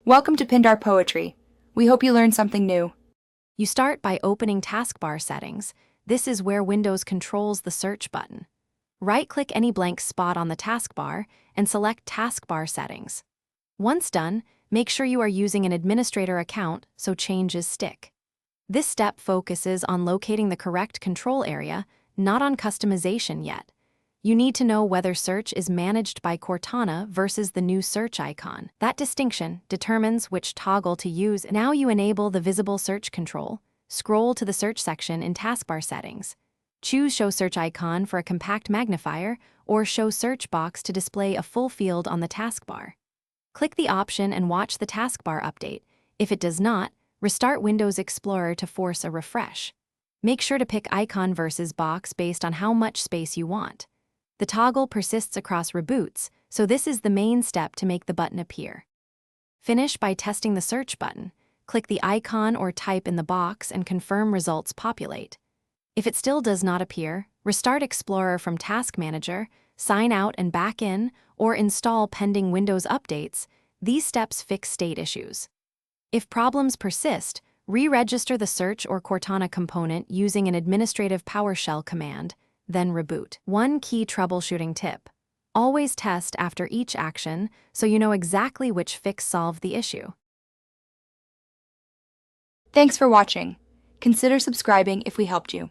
Welcome to Pindar Poetry. We hope you learned something new. You start by opening Taskbar Settings. This is where Windows controls the search button. Right-click any blank spot on the taskbar and select Taskbar Settings. Once done, make sure you are using an administrator account so changes stick. This step focuses on locating the correct control area, not on customization yet. You need to know whether search is managed by Cortana versus the new search icon. That distinction determines which toggle to use. Now you enable the visible search control. Scroll to the search section in Taskbar Settings. Choose Show Search Icon for a compact magnifier or Show Search Box to display a full field on the taskbar. Click the option and watch the taskbar update. If it does not, restart Windows Explorer to force a refresh. Make sure to pick Icon versus Box based on how much space you want. The toggle persists across reboots, so this is the main step to make the button appear. Finish by testing the search button. Click the icon or type in the box and confirm results populate. If it still does not appear, restart Explorer from Task Manager, sign out and back in, or install pending Windows updates. These steps fix state issues. If problems persist, re-register the search or Cortana component using an administrative PowerShell command, then reboot. One key troubleshooting tip: always test after each action so you know exactly which fix solved the issue. Thanks for watching. Consider subscribing if we helped you.